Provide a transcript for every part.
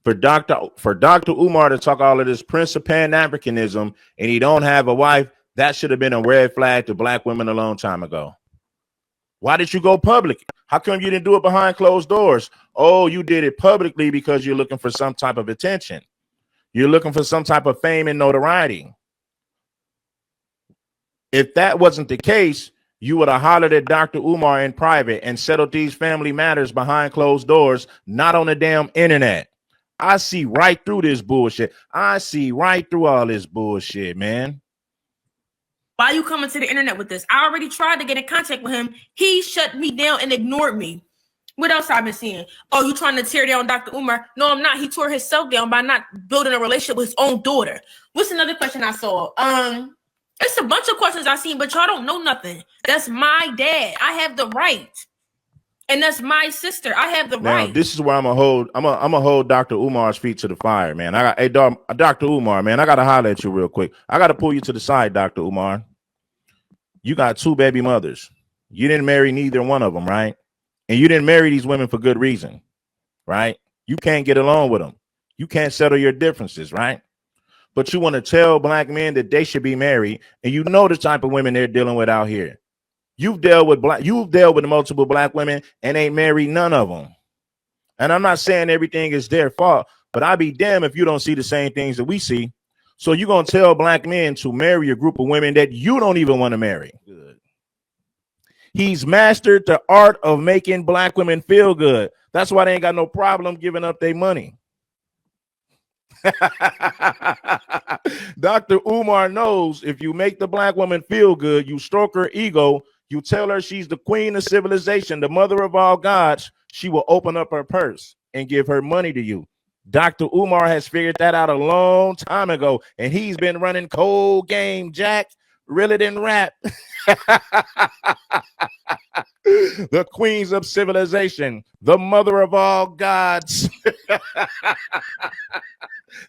For Dr. Umar to talk all of this Prince of Pan Africanism and he don't have a wife, that should have been a red flag to black women a long time ago. Why did you go public? How come you didn't do it behind closed doors? Oh, you did it publicly because you're looking for some type of attention. You're looking for some type of fame and notoriety. If that wasn't the case, you would have hollered at Dr. Umar in private and settled these family matters behind closed doors, not on the damn internet. I see right through this bullshit. I see right through all this bullshit, man. Why are you coming to the internet with this? I already tried to get in contact with him. He shut me down and ignored me. What else I've been seeing? Oh, you trying to tear down Dr. Umar? No, I'm not. He tore himself down by not building a relationship with his own daughter. What's another question I saw? It's a bunch of questions I seen, but y'all don't know nothing. That's my dad. I have the right. And that's my sister. I have the right. Now, this is where I'm gonna hold Dr. Umar's feet to the fire, man. Hey, Dr. Umar, man, I gotta holler at you real quick. I gotta pull you to the side, Dr. Umar. You got 2 baby mothers. You didn't marry neither one of them, right? And you didn't marry these women for good reason, right? You can't get along with them. You can't settle your differences, right? But you want to tell black men that they should be married, and you know the type of women they're dealing with out here. You've dealt with multiple black women and ain't married none of them. And I'm not saying everything is their fault, but I'd be damned if you don't see the same things that we see. So you're going to tell black men to marry a group of women that you don't even want to marry. Good. He's mastered the art of making black women feel good. That's why they ain't got no problem giving up their money. Dr. Umar knows if you make the black woman feel good, you stroke her ego, you tell her she's the queen of civilization, the mother of all gods, she will open up her purse and give her money to you. Dr. Umar has figured that out a long time ago, and he's been running cold game, Jack. Reel it in rap. The queens of civilization, the mother of all gods.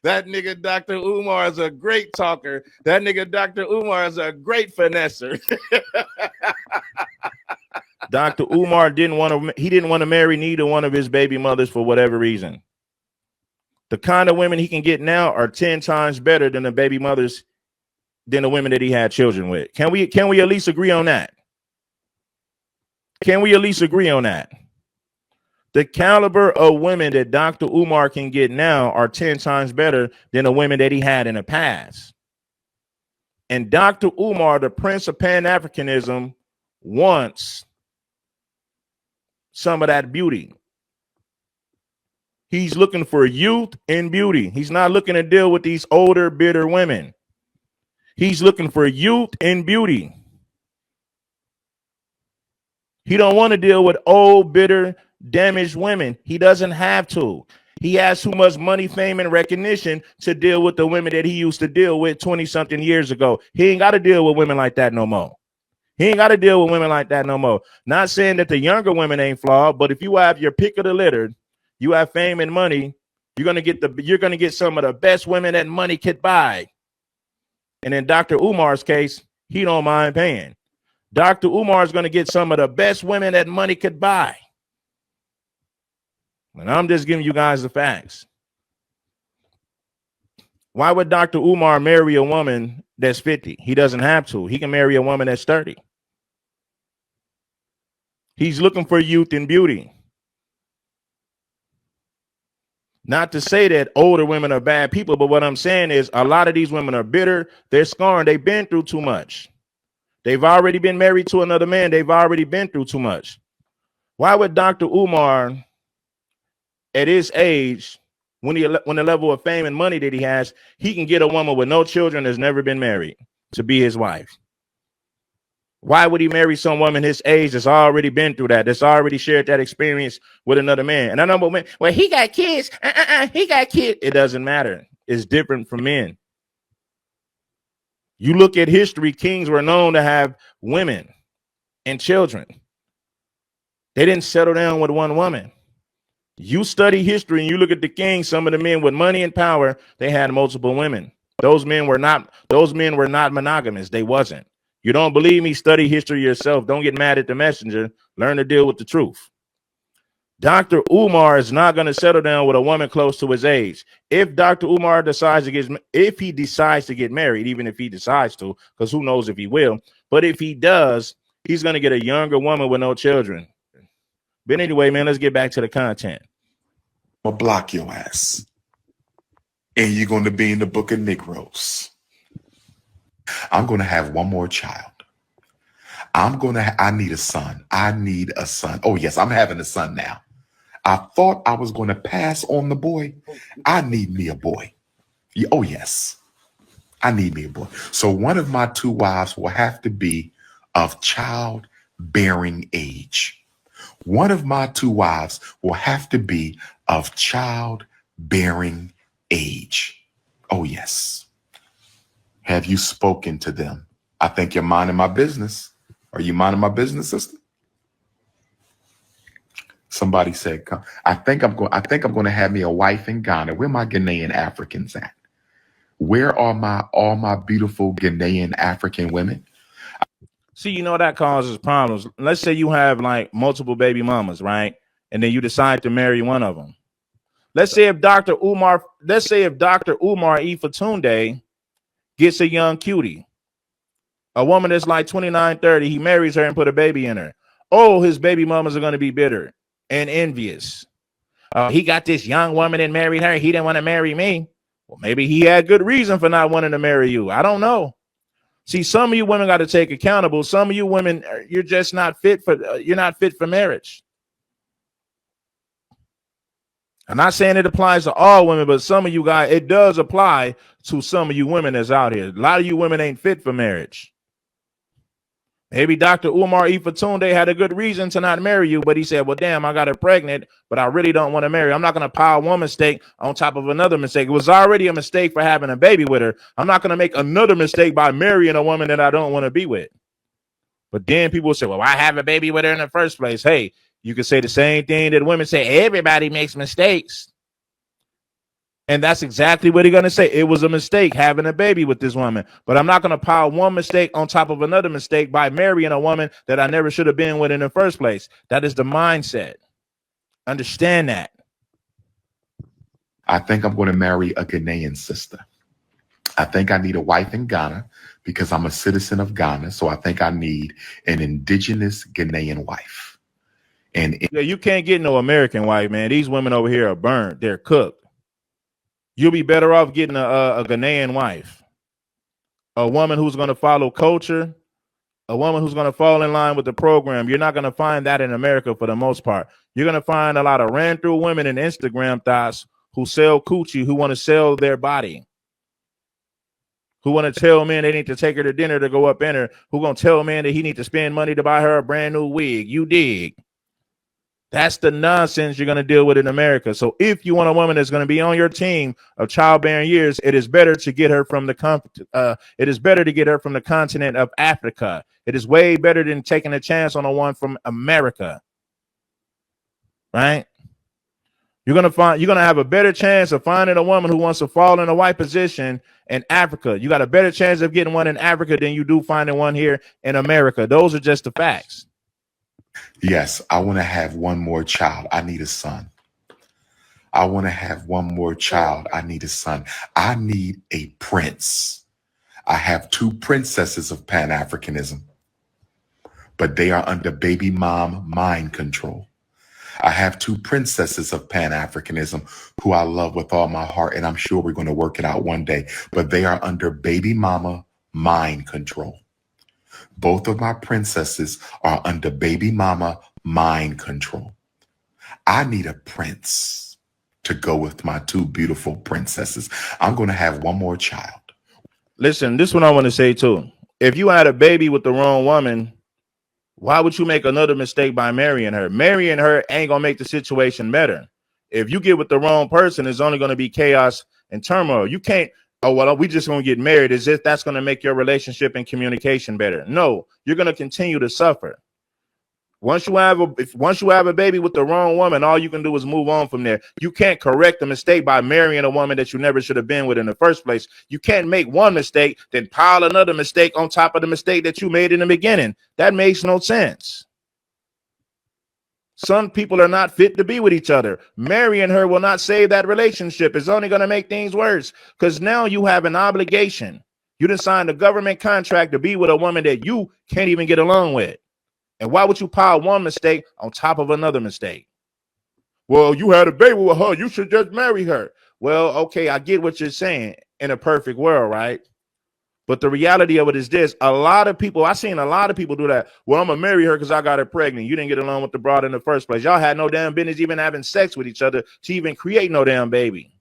That nigga Dr. Umar is a great talker. That nigga Dr. Umar is a great finesser. Dr. Umar didn't want to marry neither one of his baby mothers for whatever reason. The kind of women he can get now are 10 times better than the baby mothers, than the women that he had children with. Can we at least agree on that? Can we at least agree on that? The caliber of women that Dr. Umar can get now are 10 times better than the women that he had in the past. And Dr. Umar, the Prince of Pan-Africanism, wants some of that beauty. He's looking for youth and beauty. He's not looking to deal with these older, bitter women. He's looking for youth and beauty. He don't want to deal with old, bitter, damaged women. He doesn't have to. He has too much money, fame, and recognition to deal with the women that he used to deal with 20-something years ago. He ain't got to deal with women like that no more. He ain't got to deal with women like that no more. Not saying that the younger women ain't flawed, but if you have your pick of the litter, you have fame and money, you're gonna get some of the best women that money could buy. And in Dr. Umar's case, he don't mind paying. Dr. Umar is going to get some of the best women that money could buy. And I'm just giving you guys the facts. Why would Dr. Umar marry a woman that's 50? He doesn't have to. He can marry a woman that's 30. He's looking for youth and beauty. Not to say that older women are bad people, but what I'm saying is a lot of these women are bitter. They're scarred. They've been through too much. They've already been married to another man. They've already been through too much. Why would Dr. Umar, at his age, when the level of fame and money that he has, he can get a woman with no children that's never been married to be his wife? Why would he marry some woman his age that's already been through that, that's already shared that experience with another man? And I know, but well, he got kids. He got kids. It doesn't matter. It's different from men. You look at history, kings were known to have women and children. They didn't settle down with one woman. You study history and you look at the kings, some of the men with money and power, they had multiple women. Those men were not monogamous. They wasn't. You don't believe me? Study history yourself. Don't get mad at the messenger. Learn to deal with the truth. Dr. Umar is not going to settle down with a woman close to his age. If Dr. Umar decides to get married, even if he decides to, because who knows if he will, but if he does, he's going to get a younger woman with no children. But anyway, man, let's get back to the content. I'll block your ass. And you're going to be in the book of Negroes. I'm going to have one more child. I need a son. I need a son. Oh, yes, I'm having a son now. I thought I was going to pass on the boy. I need me a boy. Oh, yes. I need me a boy. So one of my two wives will have to be of childbearing age. One of my two wives will have to be of childbearing age. Oh, yes. Have you spoken to them? I think you're minding my business. Are you minding my business, sister? Somebody said, I think I'm going to have me a wife in Ghana. Where my Ghanaian Africans at? Where are all my beautiful Ghanaian African women? See, you know, that causes problems. Let's say you have like multiple baby mamas, right? And then you decide to marry one of them. Let's say if Dr. Umar Ifatunde gets a young cutie, a woman that's like 29, 30, he marries her and put a baby in her. Oh, his baby mamas are going to be bitter and envious. He got this young woman and married her. He didn't want to marry me. Well, maybe he had good reason for not wanting to marry you. I don't know. See, some of you women got to take accountable. Some of you women, you're just not fit for marriage. I'm not saying it applies to all women, but some of you guys, it does apply to some of you women that's out here. A lot of you women ain't fit for marriage. Maybe Dr. Umar Ifatunde had a good reason to not marry you, but he said, well, damn, I got her pregnant, but I really don't want to marry her. I'm not going to pile one mistake on top of another mistake. It was already a mistake for having a baby with her. I'm not going to make another mistake by marrying a woman that I don't want to be with. But then people say, well, why have a baby with her in the first place? Hey, you can say the same thing that women say. Everybody makes mistakes. And that's exactly what he's going to say. It was a mistake having a baby with this woman. But I'm not going to pile one mistake on top of another mistake by marrying a woman that I never should have been with in the first place. That is the mindset. Understand that. I think I'm going to marry a Ghanaian sister. I think I need a wife in Ghana because I'm a citizen of Ghana. So I think I need an indigenous Ghanaian wife. And yeah, you can't get no American wife, man. These women over here are burnt. They're cooked. You'll be better off getting a Ghanaian wife, a woman who's going to follow culture, a woman who's going to fall in line with the program. You're not going to find that in America for the most part. You're going to find a lot of ran through women in Instagram thoughts who sell coochie, who want to sell their body, who want to tell men they need to take her to dinner to go up in her, who going to tell men that he need to spend money to buy her a brand new wig. You dig? That's the nonsense you're going to deal with in America. So if you want a woman that's going to be on your team of childbearing years, it is better to get her from the continent of Africa. It is way better than taking a chance on a one from America. Right? You're going to have a better chance of finding a woman who wants to fall in a white position in Africa. You got a better chance of getting one in Africa than you do finding one here in America. Those are just the facts. Yes, I want to have one more child. I need a son. I want to have one more child. I need a son. I need a prince. I have two princesses of Pan-Africanism, but they are under baby mom mind control. I have two princesses of Pan-Africanism who I love with all my heart, and I'm sure we're going to work it out one day, but they are under baby mama mind control. Both of my princesses are under baby mama mind control. I need a prince to go with my two beautiful princesses. I'm going to have one more child. Listen, this is what I want to say too. If you had a baby with the wrong woman, why would you make another mistake by marrying her? Marrying her ain't going to make the situation better. If you get with the wrong person, it's only going to be chaos and turmoil. You can't, oh, well, we just going to get married as if that's going to make your relationship and communication better. No, you're going to continue to suffer. Once you have a baby with the wrong woman, all you can do is move on from there. You can't correct the mistake by marrying a woman that you never should have been with in the first place. You can't make one mistake, then pile another mistake on top of the mistake that you made in the beginning. That makes no sense. Some people are not fit to be with each other. Marrying her will not save that relationship. It's only going to make things worse because now you have an obligation. You done signed a government contract to be with a woman that you can't even get along with. And why would you pile one mistake on top of another mistake? Well, you had a baby with her. You should just marry her. Well, okay, I get what you're saying in a perfect world, right? But the reality of it is this. A lot of people, I've seen a lot of people do that. Well, I'm going to marry her because I got her pregnant. You didn't get along with the broad in the first place. Y'all had no damn business even having sex with each other to even create no damn baby.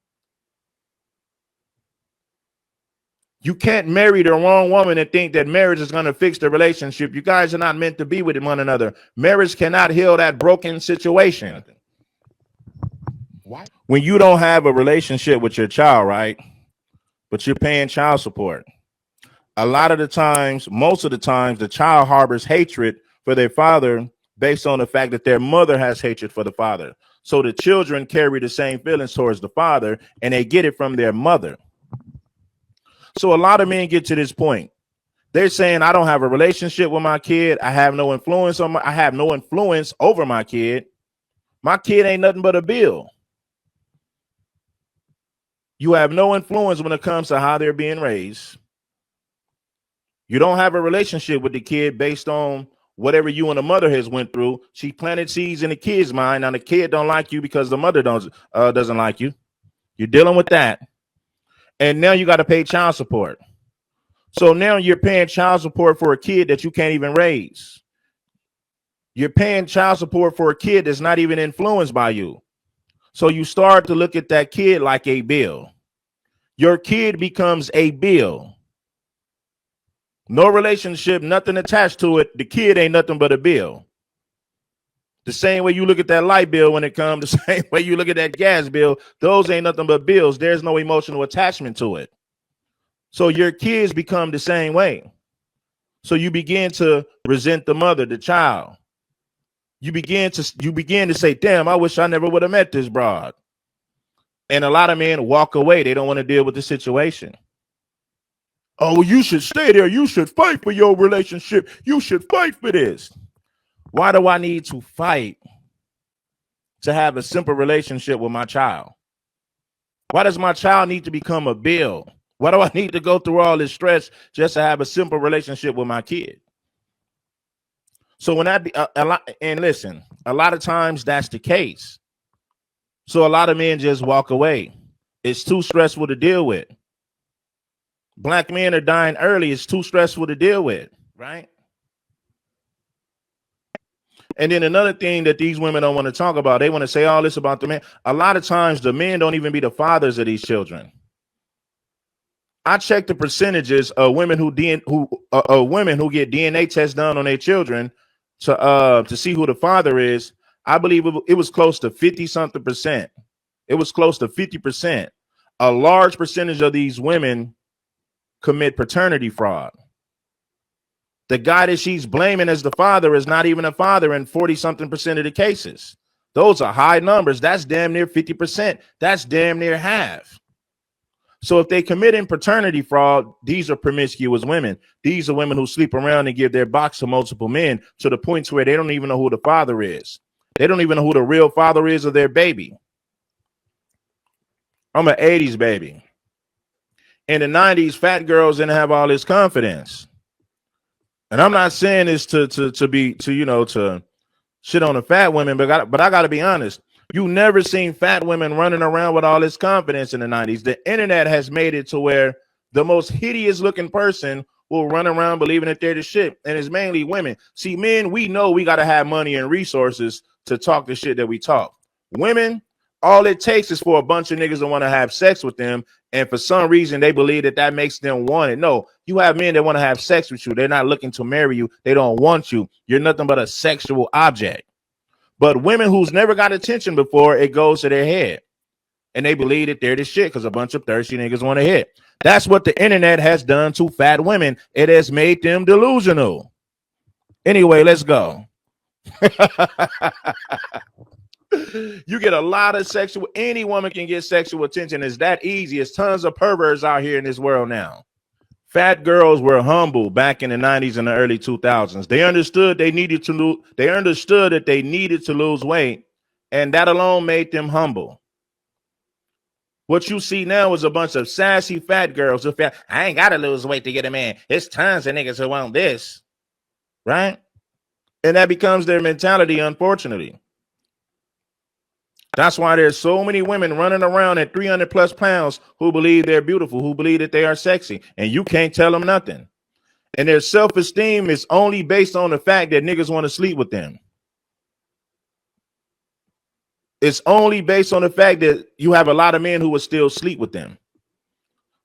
You can't marry the wrong woman and think that marriage is going to fix the relationship. You guys are not meant to be with one another. Marriage cannot heal that broken situation. Why? When you don't have a relationship with your child, right? But you're paying child support. A lot of the times, most of the times, the child harbors hatred for their father based on the fact that their mother has hatred for the father. So the children carry the same feelings towards the father, and they get it from their mother. So a lot of men get to this point. They're saying, I don't have a relationship with my kid. I have no influence over my kid. My kid ain't nothing but a bill. You have no influence when it comes to how they're being raised. You don't have a relationship with the kid based on whatever you and the mother has went through. She planted seeds in the kid's mind. Now the kid don't like you because the mother doesn't like you. You're dealing with that. And now you got to pay child support. So now you're paying child support for a kid that you can't even raise. You're paying child support for a kid that's not even influenced by you. So you start to look at that kid like a bill. Your kid becomes a bill. No relationship, nothing attached to it. The kid ain't nothing but a bill. The same way you look at that light bill when it comes, the same way you look at that gas bill, those ain't nothing but bills. There's no emotional attachment to it. So your kids become the same way. So you begin to resent the mother, the child. You begin to say, damn, I wish I never would have met this broad. And a lot of men walk away. They don't want to deal with the situation. Oh, you should stay there. You should fight for your relationship. You should fight for this. Why do I need to fight to have a simple relationship with my child? Why does my child need to become a bill? Why do I need to go through all this stress just to have a simple relationship with my kid? So when a lot of times that's the case. So a lot of men just walk away. It's too stressful to deal with. Black men are dying early. It's too stressful to deal with, right? And then another thing that these women don't want to talk about, they want to say all this about the man. A lot of times the men don't even be the fathers of these children. I checked the percentages of women who get DNA tests done on their children to see who the father is. I believe it was close to 50-something%. It was close to 50%. A large percentage of these women commit paternity fraud. The guy that she's blaming as the father is not even a father in 40-something% of the cases. Those are high numbers. That's damn near 50%. That's damn near half. So if they committing paternity fraud, these are promiscuous women. These are women who sleep around and give their box to multiple men to the point to where they don't even know who the father is. They don't even know who the real father is of their baby. I'm an 80s baby. In the 90s, fat girls didn't have all this confidence. And I'm not saying this to shit on the fat women, but I got to be honest. You never seen fat women running around with all this confidence in the 90s. The internet has made it to where the most hideous looking person will run around believing that they're the shit. And it's mainly women. See, men, we know we got to have money and resources to talk the shit that we talk. Women, all it takes is for a bunch of niggas to want to have sex with them. And for some reason, they believe that makes them want it. No, you have men that want to have sex with you. They're not looking to marry you. They don't want you. You're nothing but a sexual object. But women who's never got attention before, it goes to their head. And they believe that they're the shit because a bunch of thirsty niggas want to hit. That's what the internet has done to fat women. It has made them delusional. Anyway, let's go. You get a lot of any woman can get sexual attention. It's that easy. There's tons of perverts out here in this world now. Fat girls were humble back in the 90s and the early 2000s. They understood they needed to lose. They understood that they needed to lose weight, and that alone made them humble. What you see now is a bunch of sassy fat girls who feel, I ain't got to lose weight to get a man. It's tons of niggas who want this, right? And that becomes their mentality, unfortunately. That's why there's so many women running around at 300 plus pounds who believe they're beautiful, who believe that they are sexy, and you can't tell them nothing. And their self-esteem is only based on the fact that niggas want to sleep with them. It's only based on the fact that you have a lot of men who will still sleep with them.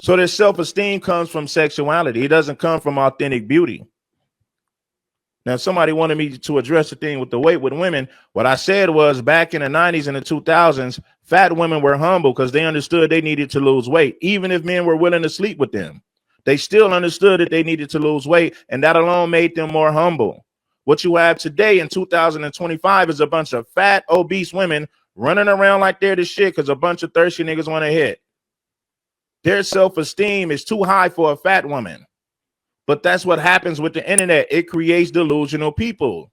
So their self-esteem comes from sexuality. It doesn't come from authentic beauty. Now, if somebody wanted me to address the thing with the weight with women, what I said was back in the 90s and the 2000s, fat women were humble because they understood they needed to lose weight. Even if men were willing to sleep with them, they still understood that they needed to lose weight, and that alone made them more humble. What you have today in 2025 is a bunch of fat, obese women running around like they're the shit because a bunch of thirsty niggas want to hit. Their self-esteem is too high for a fat woman. But that's what happens with the internet. It creates delusional people.